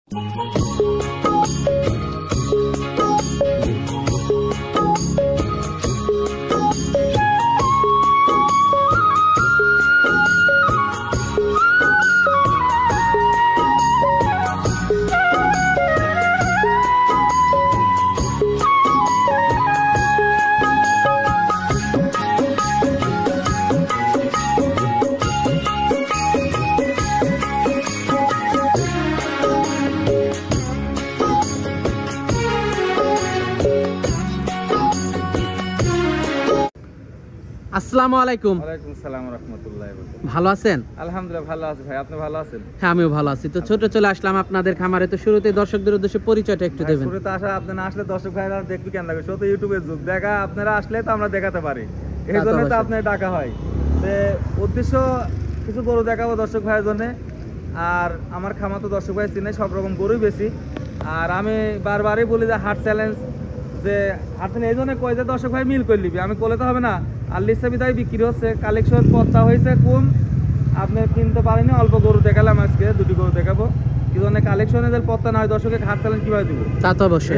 আসসালামু আলাইকুম। ওয়ালাইকুম আসসালাম ওয়া রাহমাতুল্লাহি ওয়া বারাকাতুহু। ভালো আছেন? আলহামদুলিল্লাহ ভালো আছি ভাই, আপনি ভালো আছেন? হ্যাঁ আমিও ভালো আছি। তো ছোট চলে আসলাম আপনাদের খামারে। তো শুরুতে দর্শকদের উদ্দেশ্যে পরিচয়টা একটু দেবেন। শুরুতে আসা আপনি না আসলে দর্শক ভাইরা দেখবে কেন লাগে, শুধু ইউটিউবে যুগ দেখা, আপনারা আসলে তো আমরা দেখাতে পারি, এই জন্য তো আপনার ডাকা হয়। যে উদ্দেশ্য কিছু গরু দেখাবো দর্শক ভাইয়ের জন্য। আর আমার খামার তো দর্শক ভাই চিনে, সব রকম গরুই বেশি। আর আমি বারবারই বলি যে হাট চ্যালেঞ্জ, যে হাট চ্যালেঞ্জ এই জন্য কয় যে দর্শক ভাই মিল করে নিবি, আমি বলে তো হবে না। আর লিস্টে বিদায় বিক্রি হচ্ছে, কালেকশন পচা হয়েছে কম, আপনি কিনতে পারেনি, অল্প গরু দেখালাম আজকে, দুটি গরু দেখাবো। কি জন্য কালেকশনে যে পত্তা না হয় দর্শকের হাট চ্যালেঞ্জ কিভাবে দিব? তা তো অবশ্যই।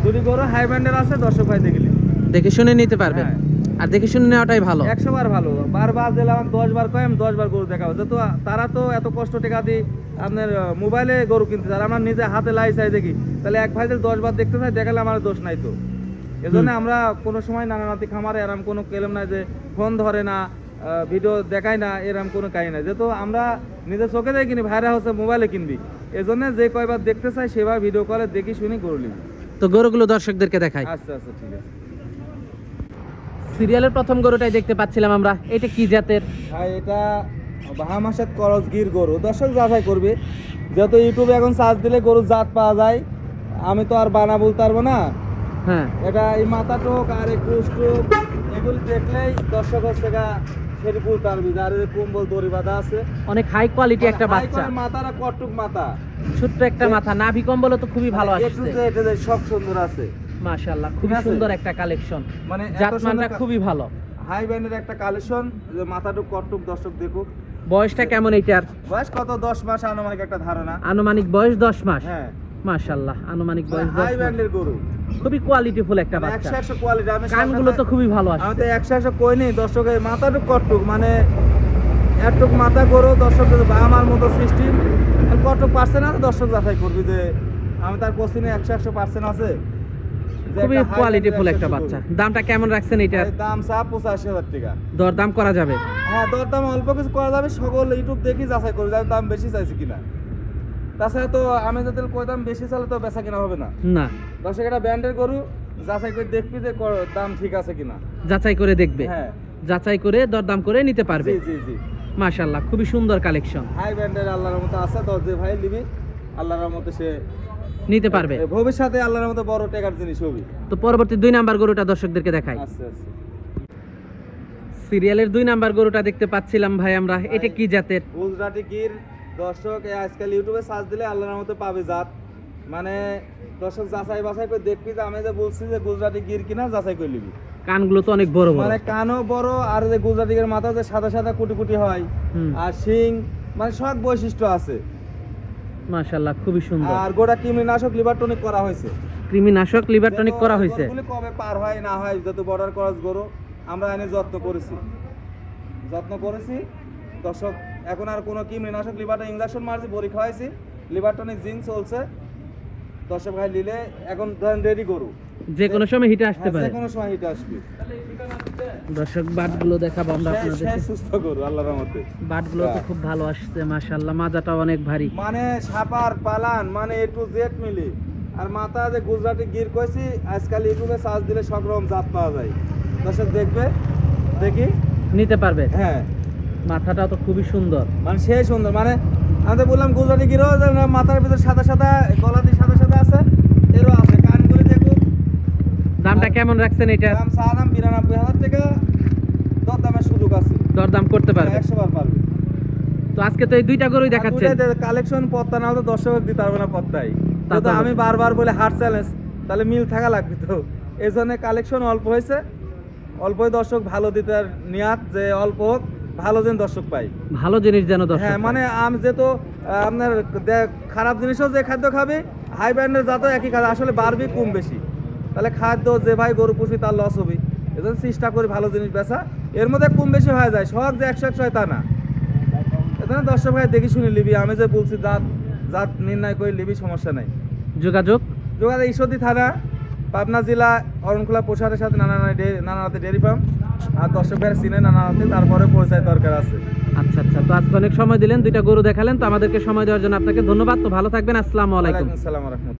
দুটি গরু হাই ব্যান্ডের আছে, দর্শক ভাই দেখলি দেখে শুনে নিতে পারবেন। আর দেখে শুনে নেওয়াটাই ভালো। 100 বার ভালো। বারবার দিলাম 10 বার কয়, আমি 10 বার গরু দেখাবো। যেহেতু তারা তো এত কষ্ট টাকা দিয়ে আপনার মোবাইলে গরু কিনতে চায়, আমরা নিজে হাতে লাই চাই দেখি, তাহলে এক ভাই 10 বার দেখতে চাই, দেখালে আমার দোষ নাই তো। এজন্য আমরা কোনো সময় নানানাতি খামারে এরম কোনো কেলেম নাই যে ফোন ধরে না, ভিডিও দেখায় না, এরম কোনো কাহিনী নাই। যেহেতু আমরা নিজের চোখে দেখে কিনি, ভাইরা হচ্ছে মোবাইলে কিনবি, এজন্য যে কয়বার দেখতে চাই সেভাবে ভিডিও কলে দেখি শুনি গরু নিবি। তো গরুগুলো দর্শকদেরকে দেখাই। আচ্ছা আচ্ছা ঠিক আছে। সিরিয়ালের প্রথম গরুটাই দেখতে পাচ্ছিলাম আমরা, এটা কি জাতের? ভাই এটা বাহামাসাত করজ গির গরু, দর্শক যাচাই করবে। যেহেতু ইউটিউবে এখন সার্চ দিলে গরুর জাত পাওয়া যায়, আমি তো আর বানা বলতে পারবো না। হ্যাঁ, এটা এই মাথা টোক আর এই কুচ টোক এগুলি দেখলেই দর্শক হচ্ছে সেটি বলতে পারবি যে আর কম্বল দড়ি বাঁধা আছে, অনেক হাই কোয়ালিটি একটা বাচ্চা। মাথাটা কটুক মাথা, ছোট্ট একটা মাথা, নাভি কম্বল তো খুবই ভালো আসছে, এটা সব সুন্দর আছে মাশাআল্লাহ। খুবই সুন্দর একটা কালেকশন, মানে জাতমানটা খুবই ভালো। হাই ব্যান্ডের একটা কালেকশন, যে মাথাটুক কটুক দর্শক দেখুক। বয়সটা কেমন এইটার? বয়স কত? 10 মাস আনুমানিক একটা ধারণা। আনুমানিক বয়স 10 মাস। হ্যাঁ মাশাআল্লাহ, আনুমানিক বয়স 10 মাস। হাই ব্যান্ডের গরু, খুবই কোয়ালিটিফুল একটা বাচ্চা। 100 কোয়ালিটি। আমি কানগুলো তো খুবই ভালো আসছে। আমি তো 100 কই নেই দর্শকের, মাথাটুক কটুক মানে একটুক মাথা গরু, দর্শক আমার মতো সিস্টেম কটুক পার্সেন্ট আছে, দর্শক যাচাই করবি যে আমি তার কোশ্চিনে 100% আছে। খুবই কোয়ালিটিফুল একটা বাচ্চা। দামটা কেমন রাখছেন এটার? দাম 85,000 টাকা। দরদাম করা যাবে? হ্যাঁ দরদাম অল্প কিছু করা যাবে, সকল ইউটিউব দেখি যাচাই করবি দাম বেশি চাইছি কিনা। তাছাড়া তো আমি যদি কই দাম বেশি চালে তো বেচা কিনা হবে না। না, দর্শক এটা ব্র্যান্ডের গরু, যাচাই করে দেখবি যে দাম ঠিক আছে কিনা। যাচাই করে দেখবে? হ্যাঁ, যাচাই করে দরদাম করে নিতে পারবে। জি জি জি। মাশাআল্লাহ, খুবই সুন্দর কালেকশন। হাই ব্র্যান্ডের আল্লাহর রহমতে আছে, তো যে ভাই নিবি আল্লাহর রহমতে সে নিতে পারবে ভবিষ্যতে, আল্লাহর রহমতে বড় টাকার জিনিস হবে। তো পরবর্তী 2 নাম্বার গরুটা দর্শকদেরকে দেখাই। আচ্ছা আচ্ছা। সিরিয়ালের 2 নাম্বার গরুটা দেখতে পাচ্ছিলাম ভাই আমরা, এটা কি জাতের? গুজরাটি গির। দর্শক আজকাল ইউটিউবে সার্চ দিলে আল্লাহর রহমতে পাবে জাত, মানে দর্শক যাচাই বাছাই করে দেখবি যে আমি যে বলছি যে গুজরাটি গির কিনা, যাচাই করে নিবি। কানগুলো তো অনেক বড় বড়, মানে কানও বড়, আর যে গুজরাটি গির মাথা যে সাদা সাদা কুটি কুটি হয়, আর শিং, মানে সব বৈশিষ্ট্য আছে মাশাআল্লাহ, খুবই সুন্দর। আর গোটা কৃমিনাশক লিভার টনিক করা হয়েছে। কৃমিনাশক লিভার টনিক করা হয়েছে। গরুগুলি কবে পার হয় না হয়, যত বর্ডার ক্রস গরু আমরা এনে যত্ন করেছি দর্শক। এখন আর কোনো কৃমিনাশক লিভার ইনজেকশন মারছি, বড়ি খাওয়াইছি, লিভার টনিক জিঙ্ক চলছে। দর্শক ভাই নিলে এখন ধরেন রেডি গরু, যে কোনো সময় হিটে আসতে পারে, যে কোনো সময় হিটে আসবে। দর্শক বাটগুলো দেখাবো আমরা আপনাদের। সুস্থ গরু আল্লাহর রহমতে, বাটগুলো তো খুব ভালো আসছে মাশাআল্লাহ। মাজাটাও অনেক ভারী, মানে সাপার পালান মানে A to Z মিলে। আর মাথা যে গুজরাটি গির কইছি, আজকাল ইউটিউবে সার্চ দিলে সব রকম জাত পাওয়া যায়, দর্শক দেখবে দেখি নিতে পারবে। হ্যাঁ, মাথাটাও তো খুবই সুন্দর, মানে সেই সুন্দর। মানে আমি তো বললাম গুজরাটি গিরও মাথার ভিতরে সাদা সাদা, গলাতে সাদা সাদা আছে, এরও আছে। কানগুলি দেখো। দামটা কেমন রাখছেন এটা? দাম 92,000 টাকা, দরদামের সুযোগ আছে, দরদাম করতে পারবে, 100 বার পারবে। তো আজকে তো এই 2টা গরুই দেখাচ্ছেন। কালেকশন পত্তা নাও তো দর্শক দিতে পারবে না পত্তাই, তো আমি বারবার বলে হাট চ্যালেঞ্জ, তাহলে মিল থাকা লাগবে। তো এই জন্য কালেকশন অল্প হয়েছে, অল্পই দর্শক ভালো দিতে নিয়াত, যে অল্প হোক ভালো যেন দর্শক পাই, ভালো জিনিস যেন দর্শক। হ্যাঁ, মানে আমি যেহেতু আপনার খারাপ জিনিসও যে খাদ্য খাবে, হাই ব্র্যান্ডের জাতও একই খাদ্য, আসলে বাড়বে কম বেশি। তাহলে খাদ্য যে ভাই গরু পুষি তার লস হবে, এজন্য চেষ্টা করি ভালো জিনিস বেচা। এর মধ্যে কম বেশি হয়ে যায়, সব যে 100 হয় তা না। এজন্য দর্শক ভাই দেখি শুনি লিবি, আমি যে বলছি জাত জাত নির্ণয় করে লিবি, সমস্যা নাই। যোগাযোগ ঈশ্বরদী থানা, পাবনা জেলা, অরণখোলা পোশাকের সাথে নানানাতে ডেয়ারি ফার্ম। আর দর্শক ভাইয়ের চিনে নানানাতে, তারপরে পরিচয় দরকার আছে। আচ্ছা আচ্ছা, তো আজকে অনেক সময় দিলেন, 2টা গরু দেখালেন, তো আমাদেরকে সময় দেওয়ার জন্য আপনাকে ধন্যবাদ। তো ভালো থাকবেন, আসসালামু আলাইকুম। ওয়ালাইকুম আসসালাম ওয়া রাহমাতুল্লাহ।